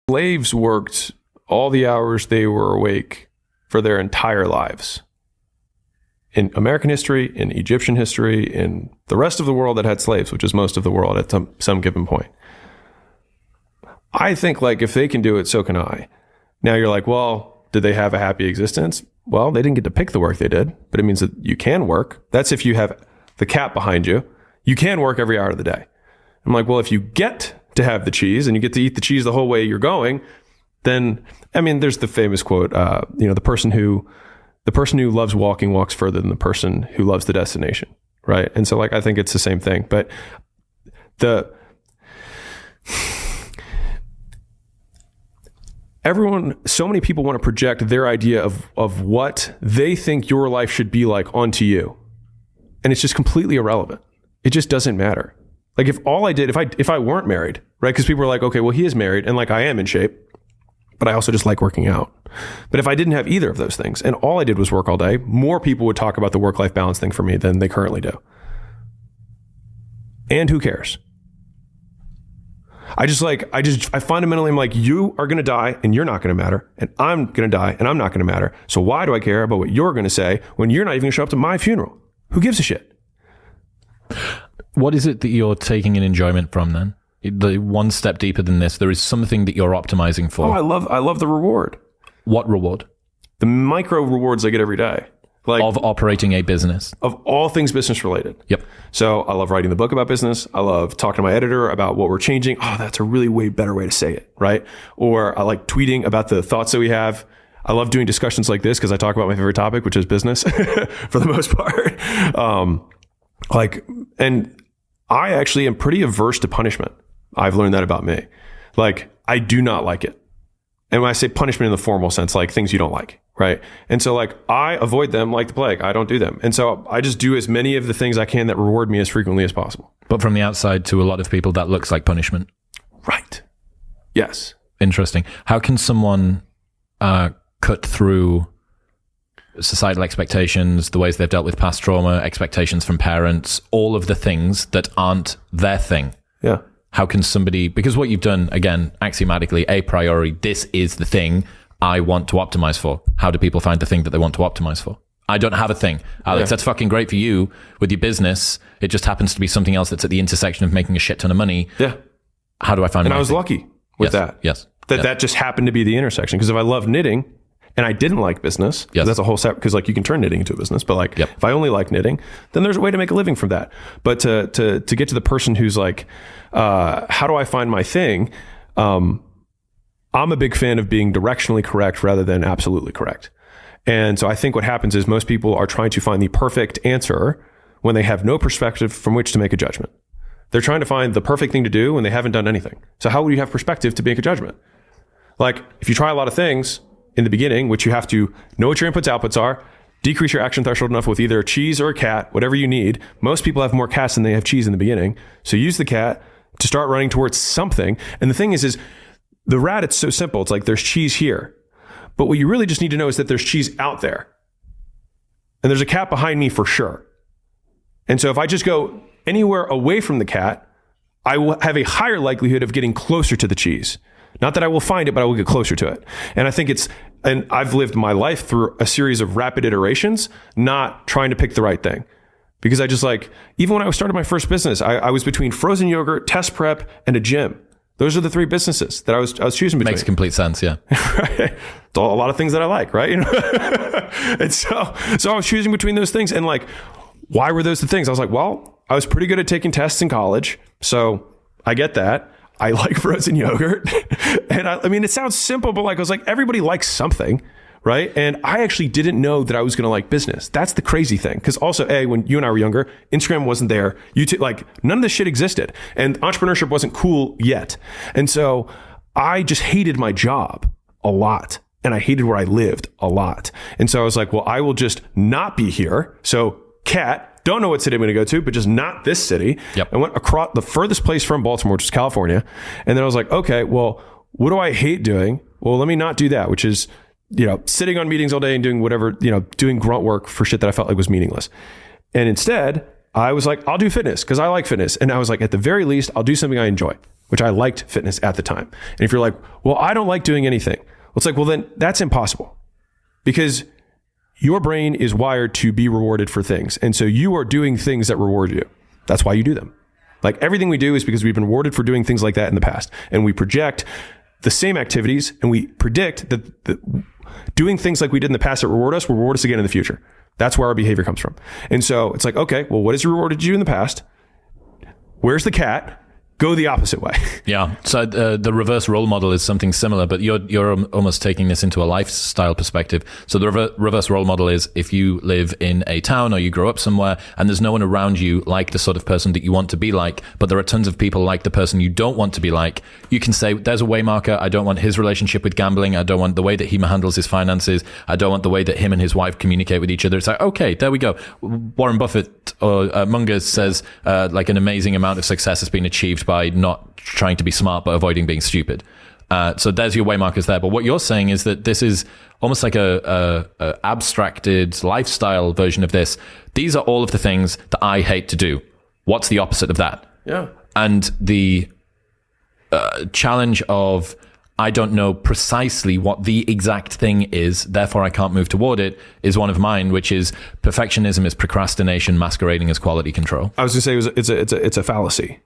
Slaves worked all the hours they were awake for their entire lives. In American history, in Egyptian history, in the rest of the world that had slaves, which is most of the world at some given point. I think like if they can do it, so can I. Now you're like, well, did they have a happy existence? Well, they didn't get to pick the work they did, but it means that you can work. That's if you have the cat behind you. You can work every hour of the day. I'm like, well, if you get to have the cheese and you get to eat the cheese the whole way you're going, then, I mean, there's the famous quote, the person who loves walking walks further than the person who loves the destination. Right. And so like, I think it's the same thing, but so many people want to project their idea of what they think your life should be like onto you. And it's just completely irrelevant. It just doesn't matter. Like if all I did, if I weren't married, right? Because people are like, okay, well, he is married and like I am in shape, but I also just like working out. But if I didn't have either of those things and all I did was work all day, more people would talk about the work-life balance thing for me than they currently do. And who cares? I fundamentally am like, you are going to die and you're not going to matter. And I'm going to die and I'm not going to matter. So why do I care about what you're going to say when you're not even going to show up to my funeral? Who gives a shit? What is it that you're taking an enjoyment from then? The one step deeper than this, there is something that you're optimizing for. Oh, I love the reward. What reward? The micro rewards I get every day. Like of operating a business. Of all things business related. Yep. So I love writing the book about business. I love talking to my editor about what we're changing. Oh, that's a really way better way to say it, right? Or I like tweeting about the thoughts that we have. I love doing discussions like this because I talk about my favorite topic, which is business for the most part. And I actually am pretty averse to punishment. I've learned that about me. Like, I do not like it. And when I say punishment in the formal sense, like things you don't like, right? And so like, I avoid them like the plague. I don't do them. And so I just do as many of the things I can that reward me as frequently as possible. But from the outside to a lot of people, that looks like punishment. Right. Yes. Interesting. How can someone cut through societal expectations, the ways they've dealt with past trauma, expectations from parents, all of the things that aren't their thing? Yeah. How can somebody, because what you've done, again, axiomatically, a priori, this is the thing I want to optimize for. How do people find the thing that they want to optimize for? I don't have a thing. Alex, That's fucking great for you with your business. It just happens to be something else that's at the intersection of making a shit ton of money. Yeah. How do I find it? And I was lucky with that. Yes. That just happened to be the intersection. Because if I love knitting and I didn't like business, that's a whole separate, because like you can turn knitting into a business, but like if I only like knitting, then there's a way to make a living from that. But to get to the person who's like, how do I find my thing? I'm a big fan of being directionally correct rather than absolutely correct. And so I think what happens is most people are trying to find the perfect answer when they have no perspective from which to make a judgment. They're trying to find the perfect thing to do when they haven't done anything. So how would you have perspective to make a judgment? Like if you try a lot of things in the beginning, which you have to know what your inputs, outputs are, decrease your action threshold enough with either a cheese or a cat, whatever you need. Most people have more cats than they have cheese in the beginning. So use the cat to start running towards something. And the thing is the rat, it's so simple. It's like there's cheese here. But what you really just need to know is that there's cheese out there. And there's a cat behind me for sure. And so if I just go anywhere away from the cat, I will have a higher likelihood of getting closer to the cheese. Not that I will find it, but I will get closer to it. And I think and I've lived my life through a series of rapid iterations, not trying to pick the right thing. Because I just even when I started my first business, I was between frozen yogurt, test prep, and a gym. Those are the three businesses that I was choosing between. Makes complete sense, yeah. Right? It's a lot of things that I like, right? And so I was choosing between those things. And why were those the things? I was like, well, I was pretty good at taking tests in college. So I get that. I like frozen yogurt. And I mean, it sounds simple, but I was like, everybody likes something, right? And I actually didn't know that I was going to like business. That's the crazy thing. Because also, when you and I were younger, Instagram wasn't there. YouTube, none of this shit existed. And entrepreneurship wasn't cool yet. And so I just hated my job a lot. And I hated where I lived a lot. And so I was like, well, I will just not be here. So don't know what city I'm going to go to, but just not this city. Yep. I went across the furthest place from Baltimore, which is California. And then I was like, okay, well, what do I hate doing? Well, let me not do that, which is, sitting on meetings all day and doing whatever, doing grunt work for shit that I felt like was meaningless. And instead, I was like, I'll do fitness because I like fitness. And I was like, at the very least, I'll do something I enjoy. which I liked fitness at the time. And if you're like, well, I don't like doing anything. Well, it's like, well, then that's impossible because your brain is wired to be rewarded for things. And so you are doing things that reward you. That's why you do them. Like everything we do is because we've been rewarded for doing things like that in the past. And we project the same activities and we predict that doing things like we did in the past that reward us will reward us again in the future. That's where our behavior comes from. And so it's like, okay, well, what has rewarded you in the past? Where's the cat? Go the opposite way. Yeah. So the reverse role model is something similar, but you're almost taking this into a lifestyle perspective. So the reverse role model is if you live in a town or you grow up somewhere and there's no one around you like the sort of person that you want to be like, but there are tons of people like the person you don't want to be like, you can say, there's a waymarker. I don't want his relationship with gambling. I don't want the way that he handles his finances. I don't want the way that him and his wife communicate with each other. It's like, okay, there we go. Warren Buffett or Munger says like an amazing amount of success has been achieved by not trying to be smart but avoiding being stupid. So there's your waymarkers there. But what you're saying is that this is almost like a abstracted lifestyle version of this. These are all of the things that I hate to do. What's the opposite of that? Yeah. And the challenge of I don't know precisely what the exact thing is, therefore I can't move toward it, is one of mine, which is perfectionism is procrastination masquerading as quality control. I was going to say it's a fallacy.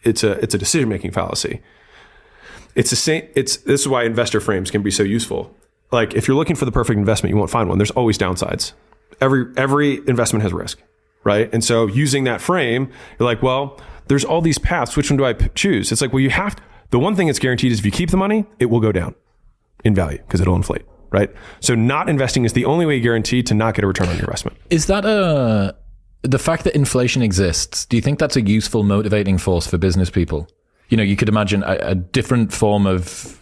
It's a decision-making fallacy. This is why investor frames can be so useful. Like if you're looking for the perfect investment, you won't find one. There's always downsides. Every investment has risk, right? And so using that frame, you're like, well, there's all these paths. Which one do I choose? It's like, well, the one thing that's guaranteed is if you keep the money, it will go down in value because it'll inflate, right? So not investing is the only way guaranteed to not get a return on your investment. Is that the fact that inflation exists, do you think that's a useful motivating force for business people? You know, you could imagine a different form of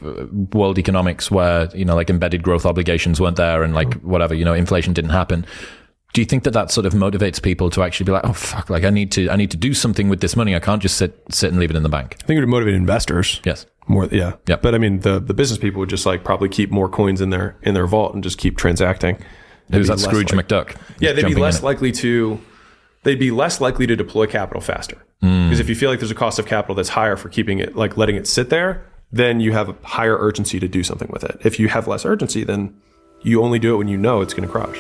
world economics where, you know, like embedded growth obligations weren't there and like whatever, you know, inflation didn't happen. Do you think that sort of motivates people to actually be like, oh, fuck, like I need to do something with this money. I can't just sit and leave it in the bank. I think it would motivate investors. Yes. More, yeah. Yep. But I mean, the business people would just like probably keep more coins in their vault and just keep transacting. Who's that Scrooge McDuck? Yeah, they'd be less likely to deploy capital faster. Because if you feel like there's a cost of capital that's higher for keeping it, like letting it sit there, then you have a higher urgency to do something with it. If you have less urgency, then you only do it when you know it's going to crush.